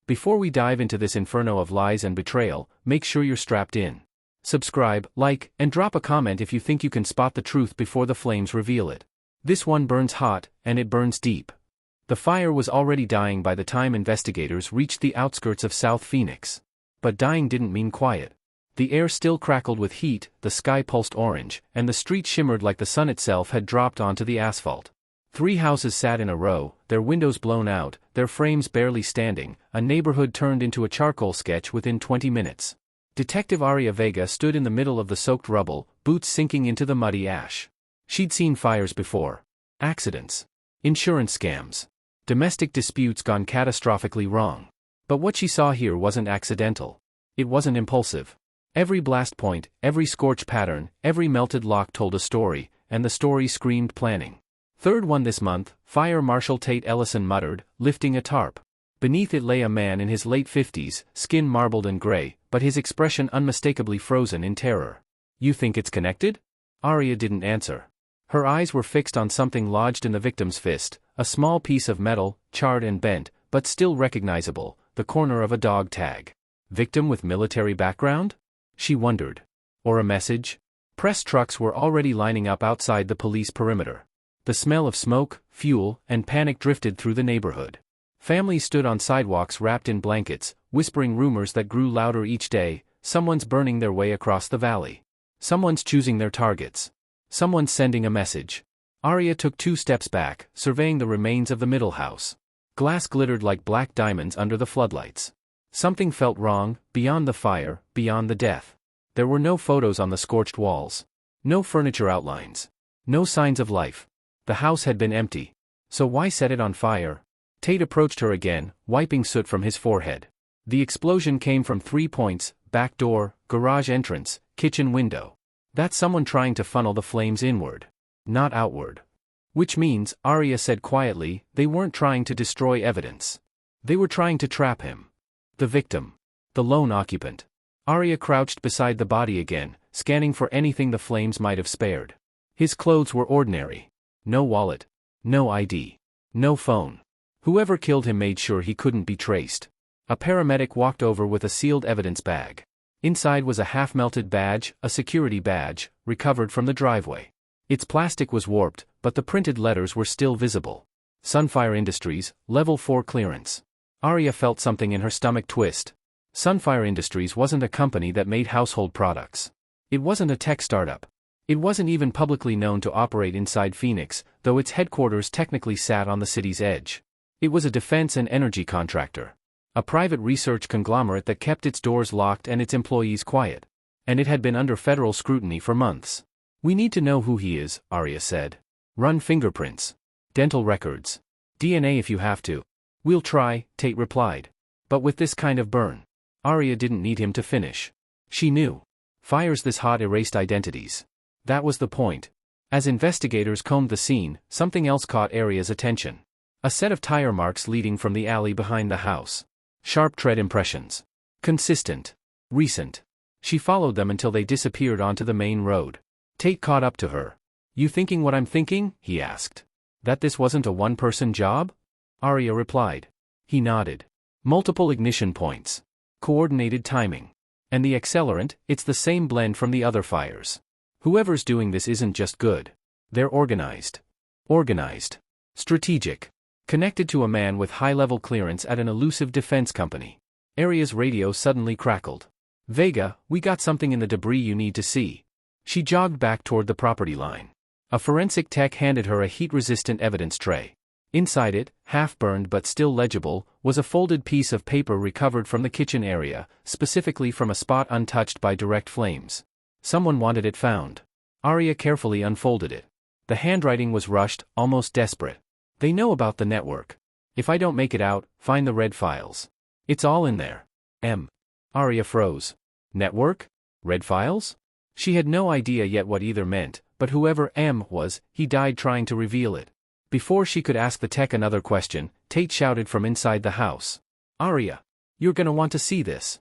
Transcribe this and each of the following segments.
Before we dive into this inferno of lies and betrayal, make sure you're strapped in. Subscribe, like, and drop a comment if you think you can spot the truth before the flames reveal it. This one burns hot, and it burns deep. The fire was already dying by the time investigators reached the outskirts of South Phoenix. But dying didn't mean quiet. The air still crackled with heat, the sky pulsed orange, and the street shimmered like the sun itself had dropped onto the asphalt. 3 houses sat in a row, their windows blown out, their frames barely standing, a neighborhood turned into a charcoal sketch within 20 minutes. Detective Aria Vega stood in the middle of the soaked rubble, boots sinking into the muddy ash. She'd seen fires before. Accidents. Insurance scams. Domestic disputes gone catastrophically wrong. But what she saw here wasn't accidental. It wasn't impulsive. Every blast point, every scorch pattern, every melted lock told a story, and the story screamed planning. Third one this month, Fire Marshal Tate Ellison muttered, lifting a tarp. Beneath it lay a man in his late 50s, skin marbled and gray, but his expression unmistakably frozen in terror. You think it's connected? Aria didn't answer. Her eyes were fixed on something lodged in the victim's fist, a small piece of metal, charred and bent, but still recognizable, the corner of a dog tag. Victim with military background? She wondered. Or a message? Press trucks were already lining up outside the police perimeter. The smell of smoke, fuel, and panic drifted through the neighborhood. Families stood on sidewalks wrapped in blankets, whispering rumors that grew louder each day. Someone's burning their way across the valley. Someone's choosing their targets. Someone's sending a message. Aria took 2 steps back, surveying the remains of the middle house. Glass glittered like black diamonds under the floodlights. Something felt wrong, beyond the fire, beyond the death. There were no photos on the scorched walls. No furniture outlines. No signs of life. The house had been empty. So why set it on fire? Tate approached her again, wiping soot from his forehead. The explosion came from 3 points: back door, garage entrance, kitchen window. That's someone trying to funnel the flames inward, not outward. Which means, Aria said quietly, they weren't trying to destroy evidence. They were trying to trap him. The victim. The lone occupant. Aria crouched beside the body again, scanning for anything the flames might have spared. His clothes were ordinary. No wallet. No ID. No phone. Whoever killed him made sure he couldn't be traced. A paramedic walked over with a sealed evidence bag. Inside was a half-melted badge, a security badge, recovered from the driveway. Its plastic was warped, but the printed letters were still visible. Sunfire Industries, Level 4 clearance. Aria felt something in her stomach twist. Sunfire Industries wasn't a company that made household products. It wasn't a tech startup. It wasn't even publicly known to operate inside Phoenix, though its headquarters technically sat on the city's edge. It was a defense and energy contractor. A private research conglomerate that kept its doors locked and its employees quiet. And it had been under federal scrutiny for months. We need to know who he is, Aria said. Run fingerprints. Dental records. DNA if you have to. We'll try, Tate replied. But with this kind of burn. Aria didn't need him to finish. She knew. Fires this hot erased identities. That was the point. As investigators combed the scene, something else caught Aria's attention. A set of tire marks leading from the alley behind the house. Sharp tread impressions. Consistent. Recent. She followed them until they disappeared onto the main road. Tate caught up to her. You thinking what I'm thinking? He asked. That this wasn't a one-person job? Aria replied. He nodded. Multiple ignition points. Coordinated timing. And the accelerant, it's the same blend from the other fires. Whoever's doing this isn't just good. They're organized. Organized. Strategic. Connected to a man with high-level clearance at an elusive defense company. Aria's radio suddenly crackled. Vega, we got something in the debris you need to see. She jogged back toward the property line. A forensic tech handed her a heat-resistant evidence tray. Inside it, half-burned but still legible, was a folded piece of paper recovered from the kitchen area, specifically from a spot untouched by direct flames. Someone wanted it found. Aria carefully unfolded it. The handwriting was rushed, almost desperate. They know about the network. If I don't make it out, find the red files. It's all in there. M. Aria froze. Network? Red files? She had no idea yet what either meant, but whoever M was, he died trying to reveal it. Before she could ask the tech another question, Tate shouted from inside the house. Aria, you're gonna want to see this.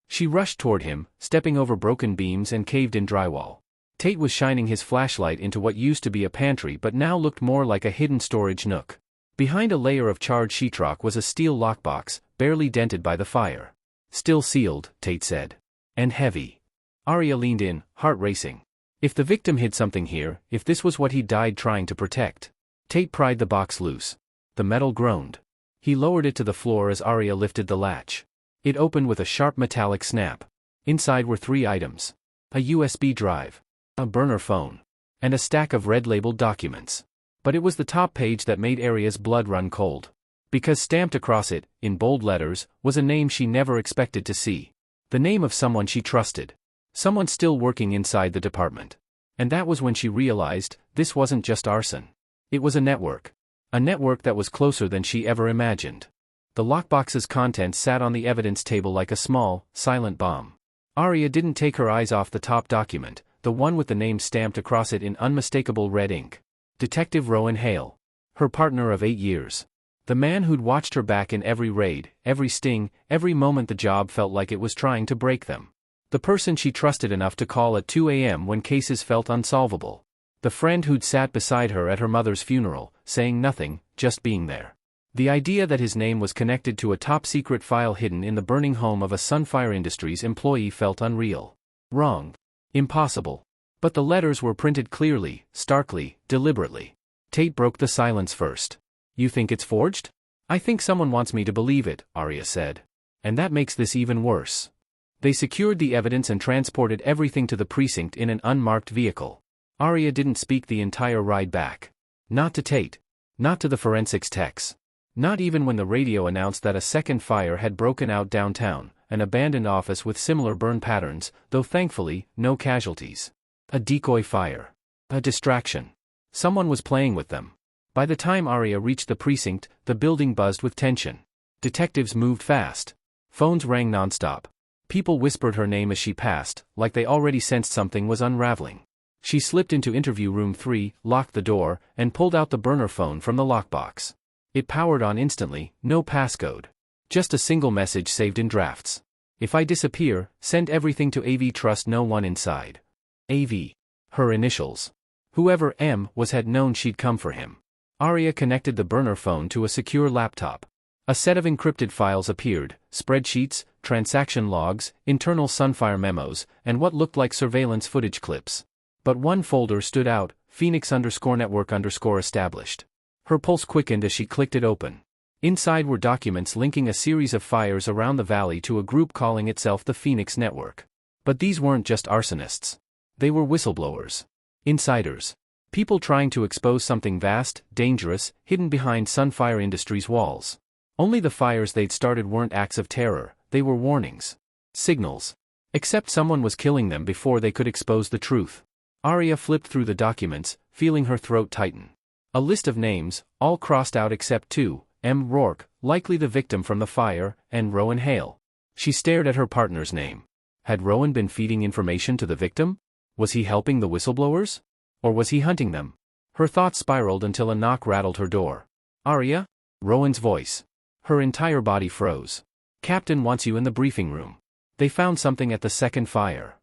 She rushed toward him, stepping over broken beams and caved-in drywall. Tate was shining his flashlight into what used to be a pantry but now looked more like a hidden storage nook. Behind a layer of charred sheetrock was a steel lockbox, barely dented by the fire. Still sealed, Tate said. And heavy. Aria leaned in, heart racing. If the victim hid something here, if this was what he died trying to protect. Tate pried the box loose. The metal groaned. He lowered it to the floor as Aria lifted the latch. It opened with a sharp metallic snap. Inside were 3 items. A USB drive. A burner phone. And a stack of red-labeled documents. But it was the top page that made Aria's blood run cold. Because stamped across it, in bold letters, was a name she never expected to see. The name of someone she trusted. Someone still working inside the department. And that was when she realized, this wasn't just arson. It was a network. A network that was closer than she ever imagined. The lockbox's contents sat on the evidence table like a small, silent bomb. Aria didn't take her eyes off the top document, the one with the name stamped across it in unmistakable red ink. Detective Rowan Hale. Her partner of 8 years. The man who'd watched her back in every raid, every sting, every moment the job felt like it was trying to break them. The person she trusted enough to call at 2 a.m. when cases felt unsolvable. The friend who'd sat beside her at her mother's funeral, saying nothing, just being there. The idea that his name was connected to a top-secret file hidden in the burning home of a Sunfire Industries employee felt unreal. Wrong. Impossible. But the letters were printed clearly, starkly, deliberately. Tate broke the silence first. You think it's forged? I think someone wants me to believe it, Aria said. And that makes this even worse. They secured the evidence and transported everything to the precinct in an unmarked vehicle. Aria didn't speak the entire ride back. Not to Tate. Not to the forensics techs. Not even when the radio announced that a second fire had broken out downtown, an abandoned office with similar burn patterns, though thankfully, no casualties. A decoy fire. A distraction. Someone was playing with them. By the time Aria reached the precinct, the building buzzed with tension. Detectives moved fast. Phones rang nonstop. People whispered her name as she passed, like they already sensed something was unraveling. She slipped into interview room 3, locked the door, and pulled out the burner phone from the lockbox. It powered on instantly, no passcode. Just a single message saved in drafts. If I disappear, send everything to AV, trust no one inside. AV. Her initials. Whoever M was had known she'd come for him. Aria connected the burner phone to a secure laptop. A set of encrypted files appeared, spreadsheets, transaction logs, internal Sunfire memos, and what looked like surveillance footage clips. But one folder stood out, Phoenix_Network_established. Her pulse quickened as she clicked it open. Inside were documents linking a series of fires around the valley to a group calling itself the Phoenix Network. But these weren't just arsonists. They were whistleblowers. Insiders. People trying to expose something vast, dangerous, hidden behind Sunfire Industries' walls. Only the fires they'd started weren't acts of terror, they were warnings. Signals. Except someone was killing them before they could expose the truth. Aria flipped through the documents, feeling her throat tighten. A list of names, all crossed out except 2, M. Rourke, likely the victim from the fire, and Rowan Hale. She stared at her partner's name. Had Rowan been feeding information to the victim? Was he helping the whistleblowers? Or was he hunting them? Her thoughts spiraled until a knock rattled her door. Aria? Rowan's voice. Her entire body froze. Captain wants you in the briefing room. They found something at the second fire.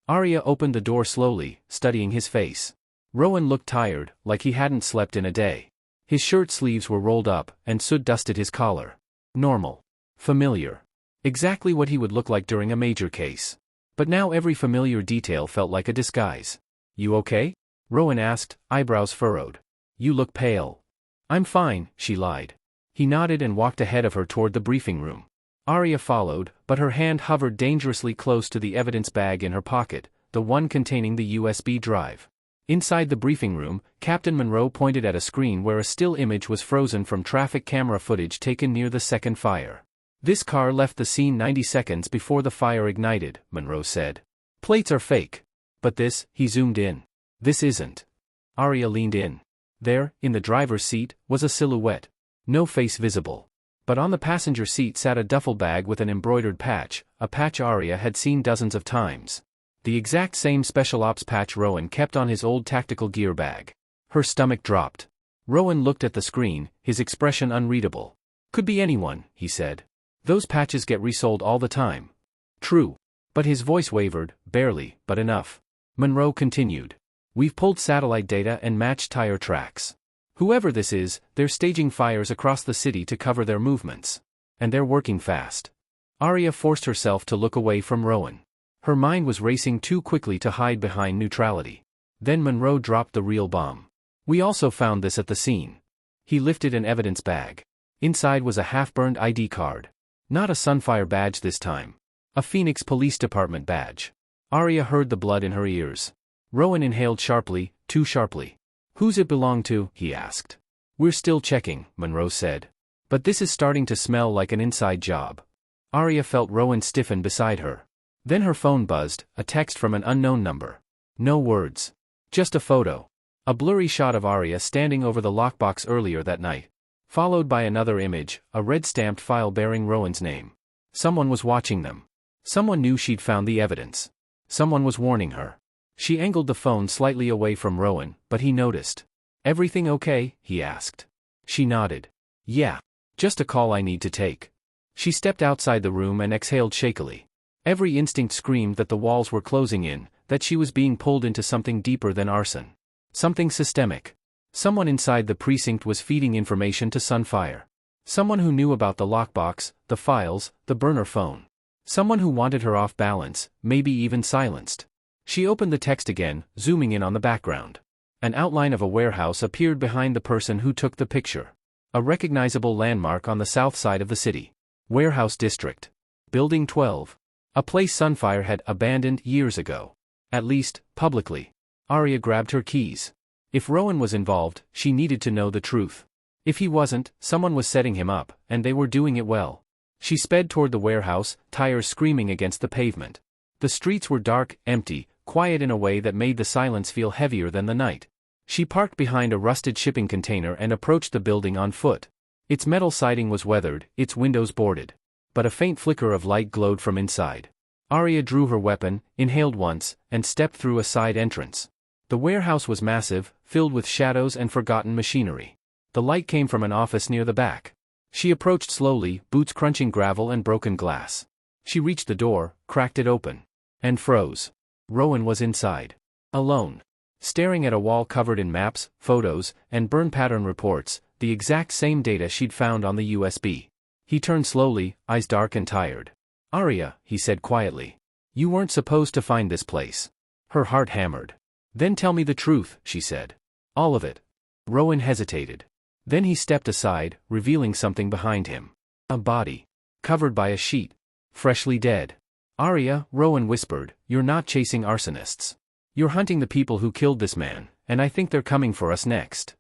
Aria opened the door slowly, studying his face. Rowan looked tired, like he hadn't slept in a day. His shirt sleeves were rolled up, and soot dusted his collar. Normal. Familiar. Exactly what he would look like during a major case. But now every familiar detail felt like a disguise. You okay? Rowan asked, eyebrows furrowed. You look pale. I'm fine, she lied. He nodded and walked ahead of her toward the briefing room. Aria followed, but her hand hovered dangerously close to the evidence bag in her pocket, the one containing the USB drive. Inside the briefing room, Captain Monroe pointed at a screen where a still image was frozen from traffic camera footage taken near the second fire. This car left the scene 90 seconds before the fire ignited, Monroe said. Plates are fake. But this, he zoomed in. This isn't. Aria leaned in. There, in the driver's seat, was a silhouette. No face visible. But on the passenger seat sat a duffel bag with an embroidered patch, a patch Aria had seen dozens of times. The exact same Special Ops patch Rowan kept on his old tactical gear bag. Her stomach dropped. Rowan looked at the screen, his expression unreadable. Could be anyone, he said. Those patches get resold all the time. True. But his voice wavered, barely, but enough. Monroe continued. We've pulled satellite data and matched tire tracks. Whoever this is, they're staging fires across the city to cover their movements. And they're working fast. Aria forced herself to look away from Rowan. Her mind was racing too quickly to hide behind neutrality. Then Monroe dropped the real bomb. We also found this at the scene. He lifted an evidence bag. Inside was a half-burned ID card. Not a Sunfire badge this time. A Phoenix Police Department badge. Aria heard the blood in her ears. Rowan inhaled sharply, too sharply. Who's it belong to? He asked. We're still checking, Monroe said. But this is starting to smell like an inside job. Aria felt Rowan stiffen beside her. Then her phone buzzed, a text from an unknown number. No words. Just a photo. A blurry shot of Aria standing over the lockbox earlier that night. Followed by another image, a red-stamped file bearing Rowan's name. Someone was watching them. Someone knew she'd found the evidence. Someone was warning her. She angled the phone slightly away from Rowan, but he noticed. Everything okay? He asked. She nodded. Yeah. Just a call I need to take. She stepped outside the room and exhaled shakily. Every instinct screamed that the walls were closing in, that she was being pulled into something deeper than arson. Something systemic. Someone inside the precinct was feeding information to Sunfire. Someone who knew about the lockbox, the files, the burner phone. Someone who wanted her off balance, maybe even silenced. She opened the text again, zooming in on the background. An outline of a warehouse appeared behind the person who took the picture. A recognizable landmark on the south side of the city. Warehouse District. Building 12. A place Sunfire had abandoned years ago. At least, publicly. Aria grabbed her keys. If Rowan was involved, she needed to know the truth. If he wasn't, someone was setting him up, and they were doing it well. She sped toward the warehouse, tires screaming against the pavement. The streets were dark, empty, quiet in a way that made the silence feel heavier than the night. She parked behind a rusted shipping container and approached the building on foot. Its metal siding was weathered, its windows boarded. But a faint flicker of light glowed from inside. Aria drew her weapon, inhaled once, and stepped through a side entrance. The warehouse was massive, filled with shadows and forgotten machinery. The light came from an office near the back. She approached slowly, boots crunching gravel and broken glass. She reached the door, cracked it open. And froze. Rowan was inside. Alone. Staring at a wall covered in maps, photos, and burn pattern reports, the exact same data she'd found on the USB. He turned slowly, eyes dark and tired. Aria, he said quietly. You weren't supposed to find this place. Her heart hammered. Then tell me the truth, she said. All of it. Rowan hesitated. Then he stepped aside, revealing something behind him. A body. Covered by a sheet. Freshly dead. Aria, Rowan whispered, you're not chasing arsonists. You're hunting the people who killed this man, and I think they're coming for us next.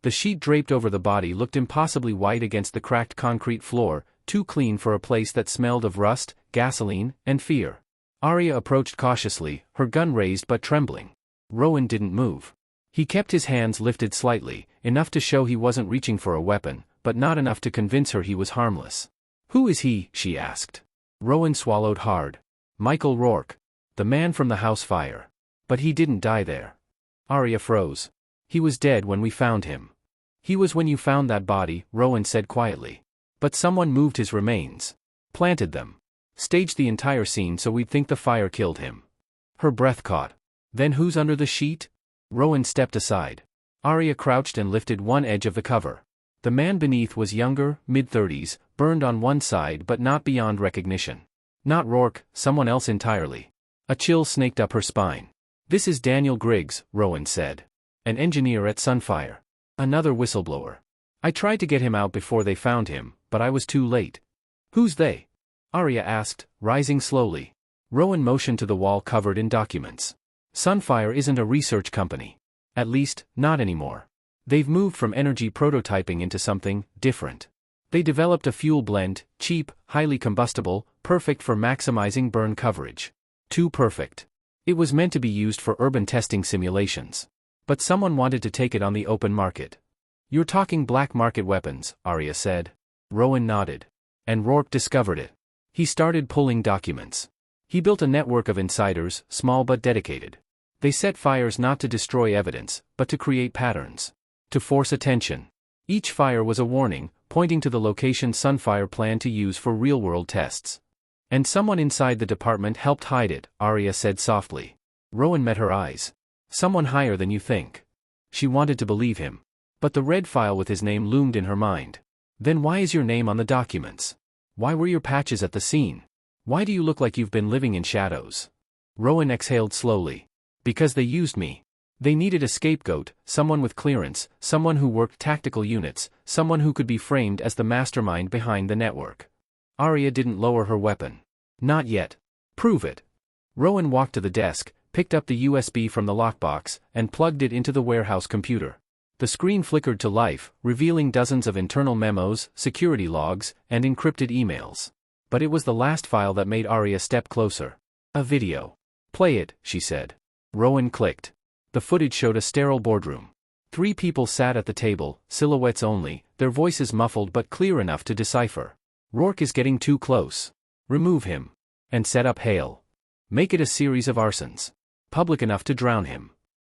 The sheet draped over the body looked impossibly white against the cracked concrete floor, too clean for a place that smelled of rust, gasoline, and fear. Aria approached cautiously, her gun raised but trembling. Rowan didn't move. He kept his hands lifted slightly, enough to show he wasn't reaching for a weapon, but not enough to convince her he was harmless. Who is he? She asked. Rowan swallowed hard. Michael Rourke. The man from the house fire. But he didn't die there. Aria froze. He was dead when we found him. He was when you found that body, Rowan said quietly. But someone moved his remains. Planted them. Staged the entire scene so we'd think the fire killed him. Her breath caught. Then who's under the sheet? Rowan stepped aside. Aria crouched and lifted one edge of the cover. The man beneath was younger, mid-30s, burned on one side but not beyond recognition. Not Rourke, someone else entirely. A chill snaked up her spine. This is Daniel Griggs, Rowan said. An engineer at Sunfire. Another whistleblower. I tried to get him out before they found him, but I was too late. Who's they? Aria asked, rising slowly. Rowan motioned to the wall covered in documents. Sunfire isn't a research company. At least, not anymore. They've moved from energy prototyping into something different. They developed a fuel blend, cheap, highly combustible, perfect for maximizing burn coverage. Too perfect. It was meant to be used for urban testing simulations. But someone wanted to take it on the open market. You're talking black market weapons, Aria said. Rowan nodded. And Rourke discovered it. He started pulling documents. He built a network of insiders, small but dedicated. They set fires not to destroy evidence, but to create patterns. To force attention. Each fire was a warning, pointing to the location Sunfire planned to use for real-world tests. And someone inside the department helped hide it, Aria said softly. Rowan met her eyes. Someone higher than you think. She wanted to believe him. But the red file with his name loomed in her mind. Then why is your name on the documents? Why were your patches at the scene? Why do you look like you've been living in shadows? Rowan exhaled slowly. Because they used me. They needed a scapegoat, someone with clearance, someone who worked tactical units, someone who could be framed as the mastermind behind the network. Aria didn't lower her weapon. Not yet. Prove it. Rowan walked to the desk, picked up the USB from the lockbox, and plugged it into the warehouse computer. The screen flickered to life, revealing dozens of internal memos, security logs, and encrypted emails. But it was the last file that made Aria step closer. A video. Play it, she said. Rowan clicked. The footage showed a sterile boardroom. 3 people sat at the table, silhouettes only, their voices muffled but clear enough to decipher. Rourke is getting too close. Remove him. And set up Hale. Make it a series of arsons. Public enough to drown him.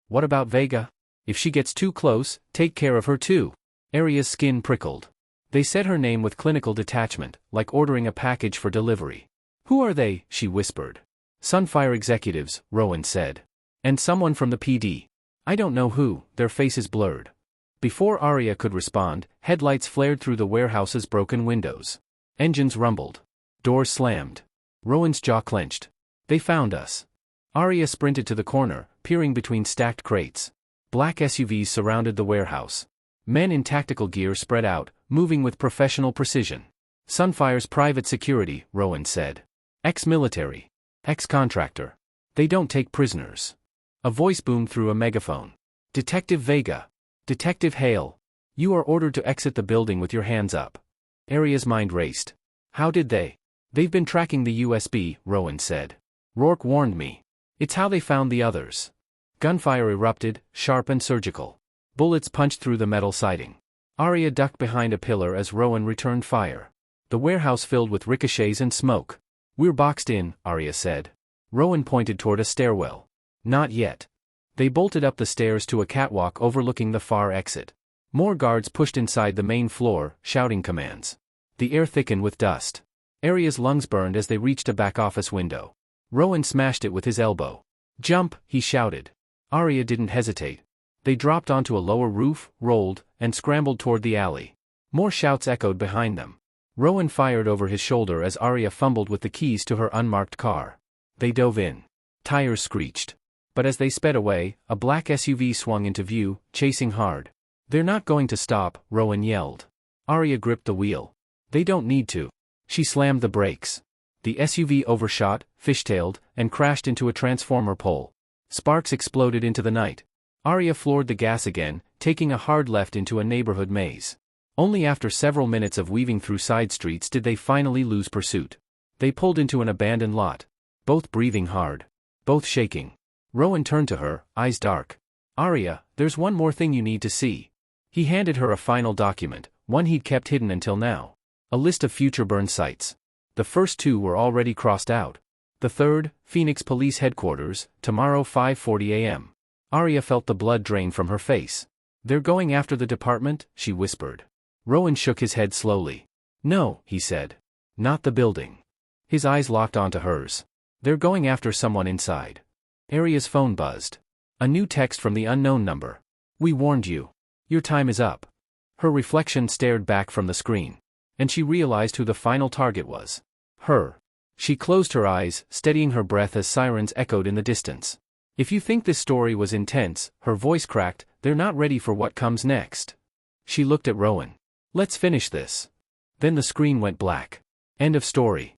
What about Vega? If she gets too close, take care of her too. Aria's skin prickled. They said her name with clinical detachment, like ordering a package for delivery. Who are they? She whispered. Sunfire executives, Rowan said. And someone from the PD. I don't know who, their faces blurred. Before Aria could respond, headlights flared through the warehouse's broken windows. Engines rumbled. Doors slammed. Rowan's jaw clenched. They found us. Aria sprinted to the corner, peering between stacked crates. Black SUVs surrounded the warehouse. Men in tactical gear spread out, moving with professional precision. Sunfire's private security, Rowan said. Ex-military. Ex-contractor. They don't take prisoners. A voice boomed through a megaphone. Detective Vega. Detective Hale. You are ordered to exit the building with your hands up. Aria's mind raced. How did they? They've been tracking the USB, Rowan said. Rourke warned me. It's how they found the others. Gunfire erupted, sharp and surgical. Bullets punched through the metal siding. Aria ducked behind a pillar as Rowan returned fire. The warehouse filled with ricochets and smoke. We're boxed in, Aria said. Rowan pointed toward a stairwell. Not yet. They bolted up the stairs to a catwalk overlooking the far exit. More guards pushed inside the main floor, shouting commands. The air thickened with dust. Aria's lungs burned as they reached a back office window. Rowan smashed it with his elbow. Jump, he shouted. Aria didn't hesitate. They dropped onto a lower roof, rolled, and scrambled toward the alley. More shouts echoed behind them. Rowan fired over his shoulder as Aria fumbled with the keys to her unmarked car. They dove in. Tires screeched. But as they sped away, a black SUV swung into view, chasing hard. They're not going to stop, Rowan yelled. Aria gripped the wheel. They don't need to. She slammed the brakes. The SUV overshot, fishtailed, and crashed into a transformer pole. Sparks exploded into the night. Aria floored the gas again, taking a hard left into a neighborhood maze. Only after several minutes of weaving through side streets did they finally lose pursuit. They pulled into an abandoned lot. Both breathing hard. Both shaking. Rowan turned to her, eyes dark. Aria, there's one more thing you need to see. He handed her a final document, one he'd kept hidden until now. A list of future burn sites. The first 2 were already crossed out. The third, Phoenix Police Headquarters, tomorrow 5:40 a.m. Aria felt the blood drain from her face. They're going after the department, she whispered. Rowan shook his head slowly. No, he said. Not the building. His eyes locked onto hers. They're going after someone inside. Aria's phone buzzed. A new text from the unknown number. We warned you. Your time is up. Her reflection stared back from the screen. And she realized who the final target was. Her. She closed her eyes, steadying her breath as sirens echoed in the distance. If you think this story was intense, her voice cracked, they're not ready for what comes next. She looked at Rowan. Let's finish this. Then the screen went black. End of story.